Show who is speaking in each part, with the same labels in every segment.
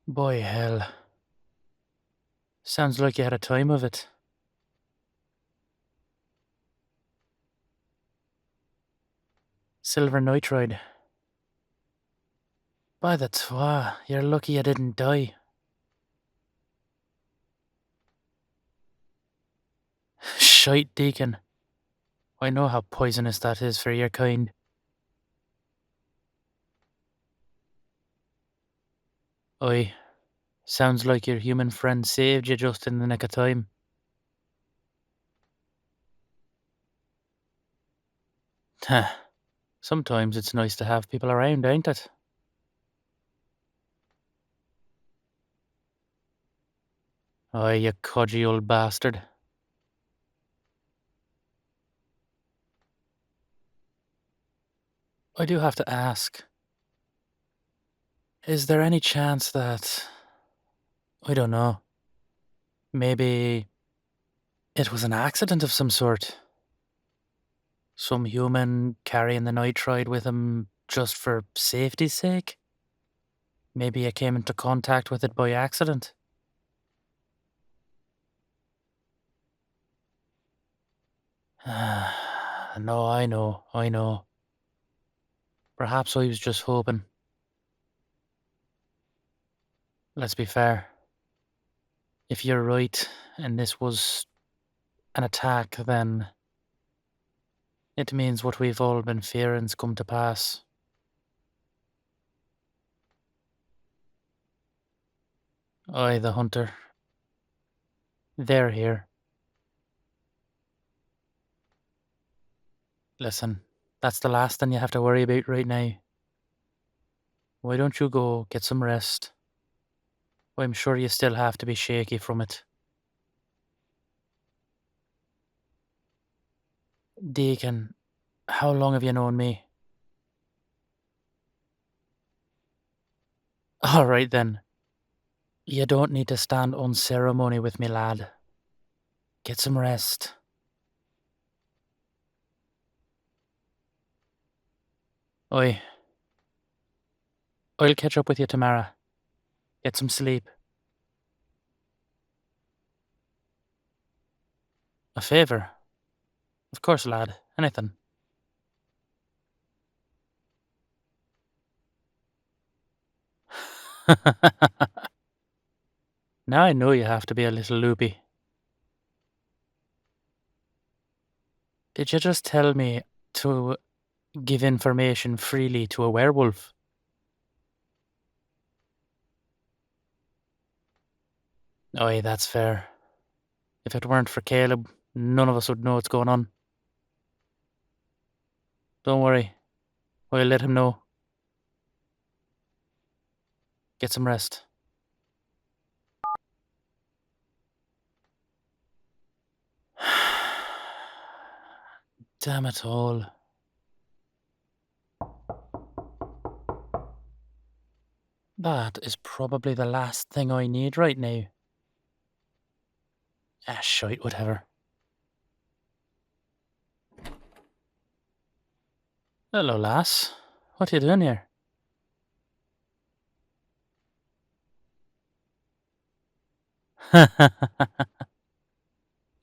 Speaker 1: Boy, hell. Sounds like you had a time of it. Silver nitride. By the twa, you're lucky I didn't die. Shite, Deacon. I know how poisonous that is for your kind. Oi, sounds like your human friend saved you just in the nick of time. Huh. Sometimes it's nice to have people around, ain't it? Oi, you codgy old bastard. I do have to ask. Is there any chance that... I don't know. Maybe... it was an accident of some sort? Some human carrying the nitride with him just for safety's sake? Maybe I came into contact with it by accident. No, I know. Perhaps I was just hoping. Let's be fair. If you're right, and this was an attack, then it means what we've all been fearing's come to pass. I, the hunter. They're here. Listen, that's the last thing you have to worry about right now. Why don't you go get some rest? I'm sure you still have to be shaky from it. Deacon, how long have you known me? All right then. You don't need to stand on ceremony with me, lad. Get some rest. Oi. I'll catch up with you tomorrow. Get some sleep. A favour? Of course, lad. Anything. Now I know you have to be a little loopy. Did you just tell me to give information freely to a werewolf? Oi, that's fair. If it weren't for Caleb, none of us would know what's going on. Don't worry. I'll let him know. Get some rest. Damn it all. That is probably the last thing I need right now. Ah, shite, whatever. Hello, lass. What are you doing here?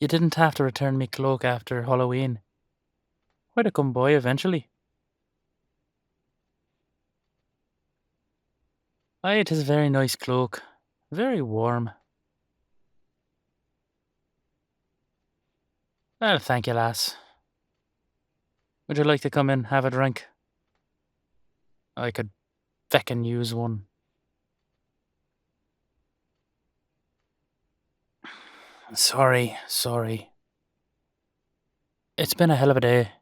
Speaker 1: You didn't have to return me cloak after Halloween. Why'd it come by eventually? Aye, it is a very nice cloak. Very warm. Well, thank you, lass. Would you like to come in, have a drink? I could feckin' use one. Sorry. It's been a hell of a day.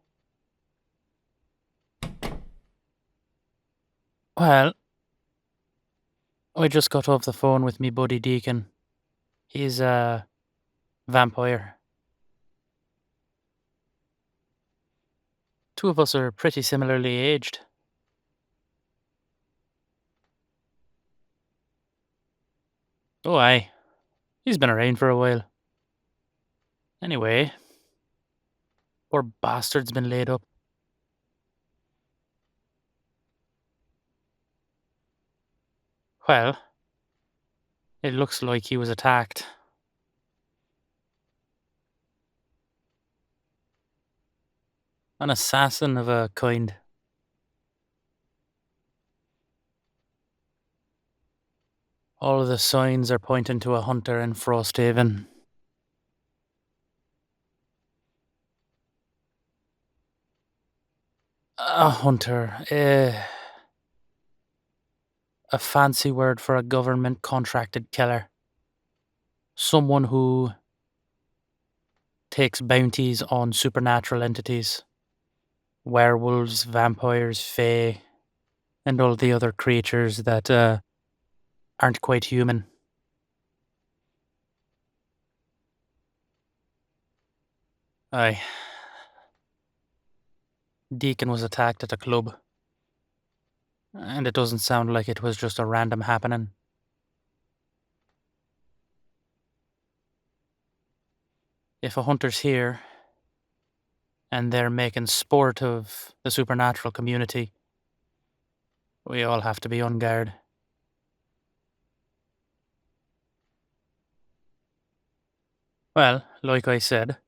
Speaker 1: Well, I just got off the phone with me buddy Deacon. He's a vampire. Two of us are pretty similarly aged. Oh, aye. He's been around for a while. Anyway, poor bastard's been laid up. Well, It looks like he was attacked. An assassin of a kind. All of the signs are pointing to a hunter in Frosthaven. A hunter. A fancy word for a government contracted killer. Someone who takes bounties on supernatural entities. Werewolves, vampires, fae, and all the other creatures that aren't quite human. Aye. Deacon was attacked at a club. And it doesn't sound like it was just a random happening. If a hunter's here and they're making sport of the supernatural community, we all have to be on guard. Well, like I said,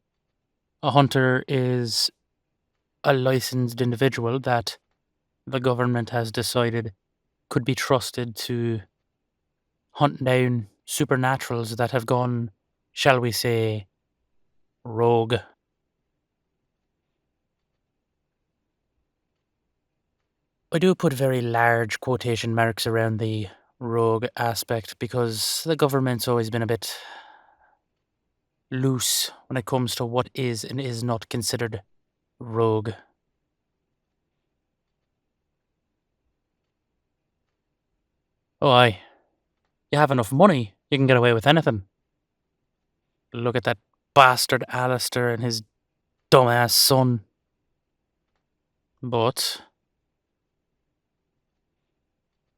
Speaker 1: a hunter is a licensed individual that the government has decided could be trusted to hunt down supernaturals that have gone, shall we say, rogue. I do put very large quotation marks around the rogue aspect because the government's always been a bit loose when it comes to what is and is not considered rogue. Oh, aye. You have enough money, you can get away with anything. Look at that bastard Alistair and his dumbass son. But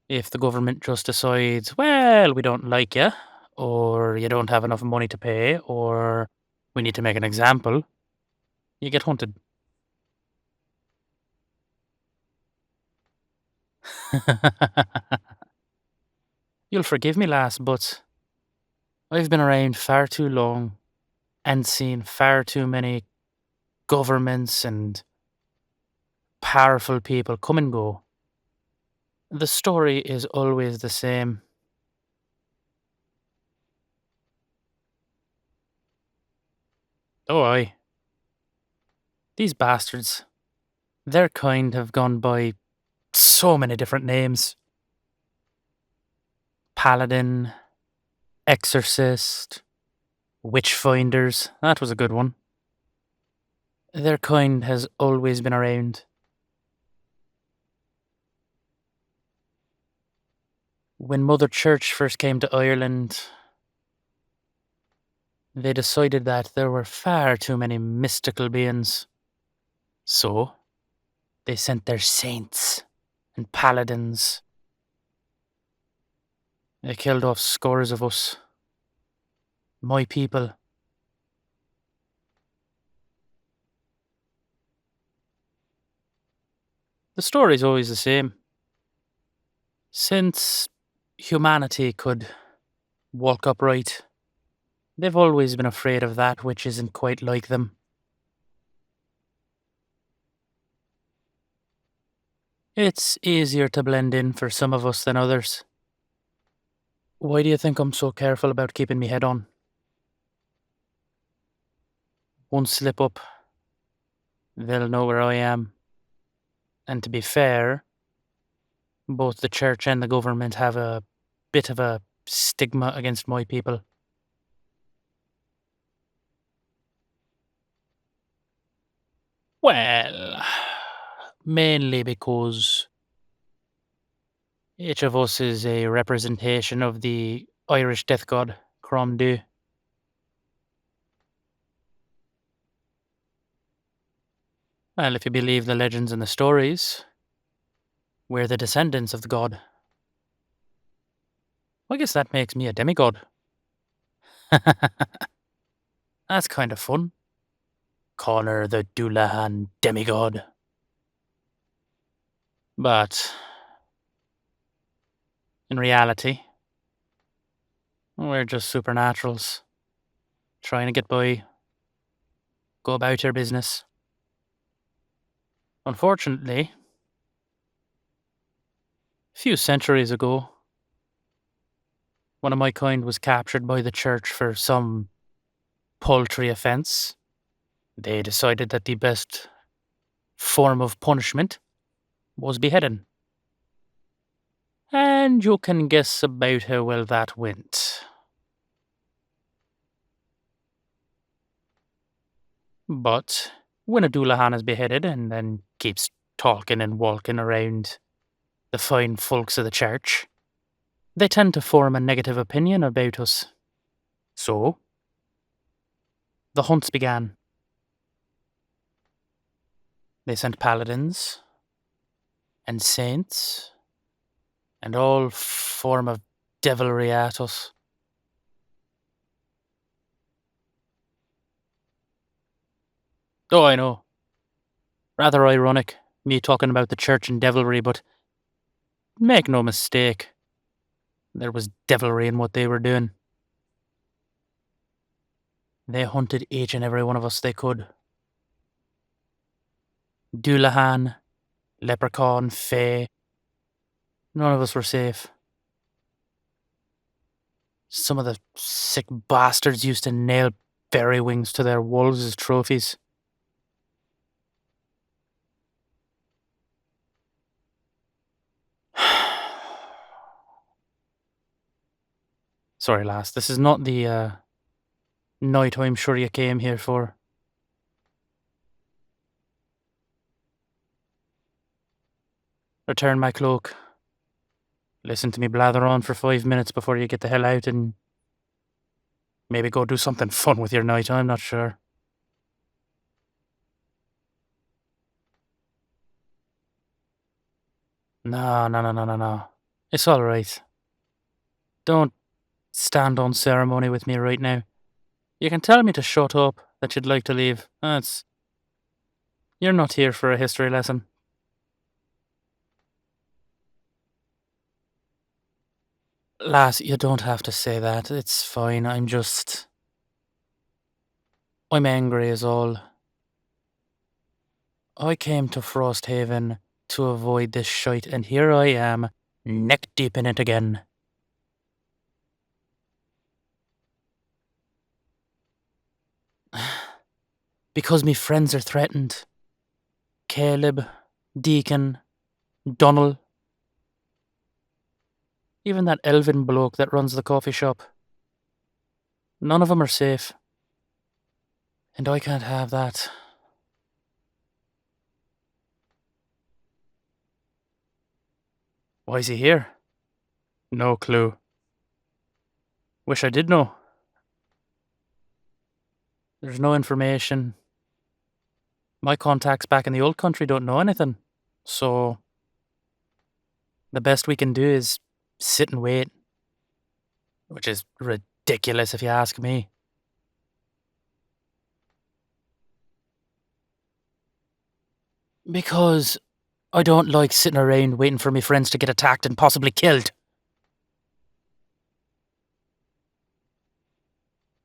Speaker 1: if the government just decides, well, we don't like you, or you don't have enough money to pay, or we need to make an example, you get hunted. You'll forgive me, lass, but I've been around far too long and seen far too many governments and powerful people come and go. The story is always the same. Oh, aye. These bastards, their kind have gone by so many different names: Paladin, Exorcist, Witchfinders. That was a good one. Their kind has always been around. When Mother Church first came to Ireland, they decided that there were far too many mystical beings. So, they sent their saints and paladins. They killed off scores of us. My people. The story's always the same. Since humanity could walk upright, they've always been afraid of that which isn't quite like them. It's easier to blend in for some of us than others. Why do you think I'm so careful about keeping me head on? One slip up, they'll know where I am. And to be fair, both the church and the government have a bit of a stigma against my people. Well, mainly because each of us is a representation of the Irish death god, Cromdu. Well, if you believe the legends and the stories, we're the descendants of the god. I guess that makes me a demigod. That's kind of fun. Connor the Dullahan demigod. But in reality, We're just supernaturals. Trying to get by. Go about your business. Unfortunately, a few centuries ago, one of my kind was captured by the church for some paltry offence. They decided that the best form of punishment was beheading. And you can guess about how well that went. But when a Dullahan is beheaded and then keeps talking and walking around the fine folks of the church, they tend to form a negative opinion about us. So, the hunts began. They sent paladins and saints and all form of devilry at us. Oh, I know. Rather ironic, me talking about the church and devilry, but make no mistake, there was devilry in what they were doing. They hunted each and every one of us they could. Dullahan, leprechaun, fae. None of us were safe. Some of the sick bastards used to nail berry wings to their wolves as trophies. Sorry, lass, this is not the night I'm sure you came here for. Return my cloak. Listen to me blather on for 5 minutes before you get the hell out and maybe go do something fun with your night, I'm not sure. No. It's alright. Don't stand on ceremony with me right now. You can tell me to shut up, that you'd like to leave. You're not here for a history lesson. Lass, you don't have to say that. It's fine. I'm angry is all. I came to Frosthaven to avoid this shite, and here I am, neck deep in it again. Because me friends are threatened. Caleb, Deacon, Donald, even that elven bloke that runs the coffee shop. None of them are safe. And I can't have that. Why is he here? No clue. Wish I did know. There's no information. My contacts back in the old country don't know anything. So, the best we can do is sit and wait. Which is ridiculous if you ask me. Because I don't like sitting around waiting for my friends to get attacked and possibly killed.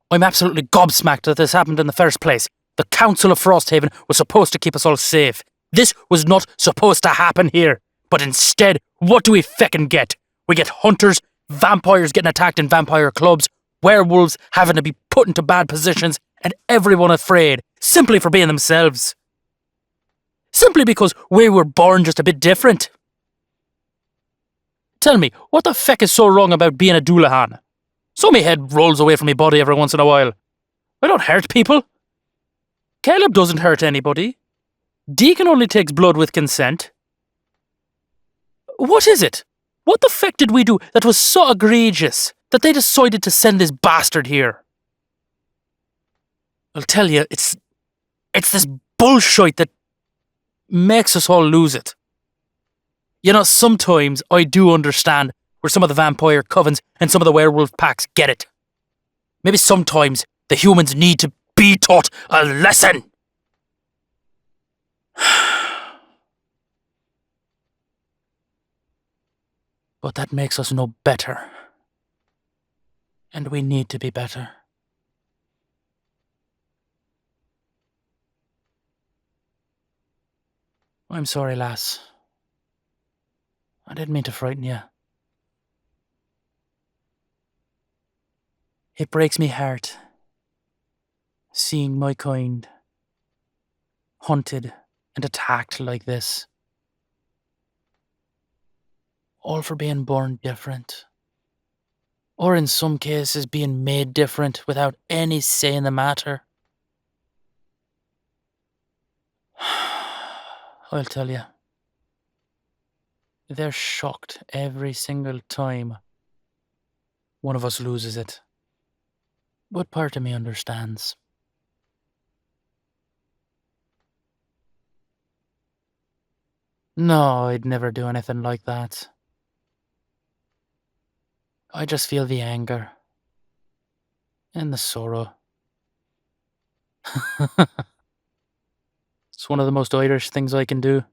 Speaker 1: I'm absolutely gobsmacked that this happened in the first place. The Council of Frosthaven was supposed to keep us all safe. This was not supposed to happen here. But instead, what do we feckin' get? We get hunters, vampires getting attacked in vampire clubs, werewolves having to be put into bad positions, and everyone afraid, simply for being themselves. Simply because we were born just a bit different. Tell me, what the feck is so wrong about being a Dullahan? So my head rolls away from my body every once in a while. I don't hurt people. Caleb doesn't hurt anybody. Deacon only takes blood with consent. What is it? What the feck did we do that was so egregious that they decided to send this bastard here? I'll tell you, it's this bullshit that makes us all lose it. You know, sometimes I do understand where some of the vampire covens and some of the werewolf packs get it. Maybe sometimes the humans need to be taught a lesson. But that makes us no better. And we need to be better. I'm sorry, lass. I didn't mean to frighten you. It breaks me heart seeing my kind hunted and attacked like this, all for being born different. Or in some cases, being made different without any say in the matter. I'll tell you, they're shocked every single time one of us loses it. But part of me understands. No, I'd never do anything like that. I just feel the anger and the sorrow. It's one of the most Irish things I can do.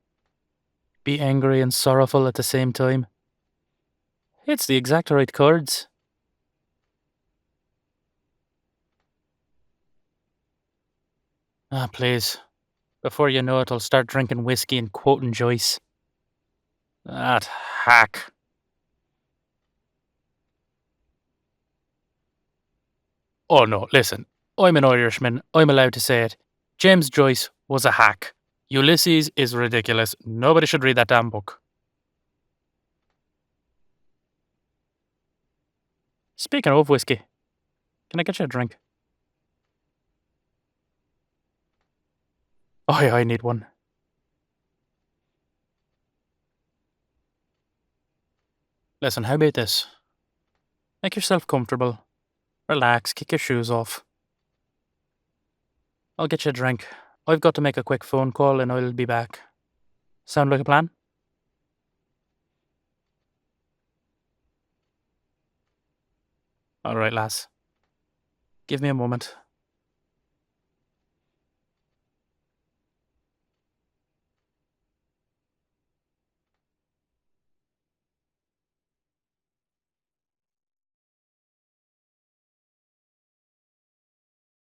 Speaker 1: Be angry and sorrowful at the same time. It's the exact right chords. Ah, please. Before you know it, I'll start drinking whiskey and quoting Joyce. That hack. Oh no, listen. I'm an Irishman. I'm allowed to say it. James Joyce was a hack. Ulysses is ridiculous. Nobody should read that damn book. Speaking of whiskey, can I get you a drink? Oh yeah, I need one. Listen, how about this? Make yourself comfortable. Relax, kick your shoes off. I'll get you a drink. I've got to make a quick phone call and I'll be back. Sound like a plan? Alright, lass. Give me a moment.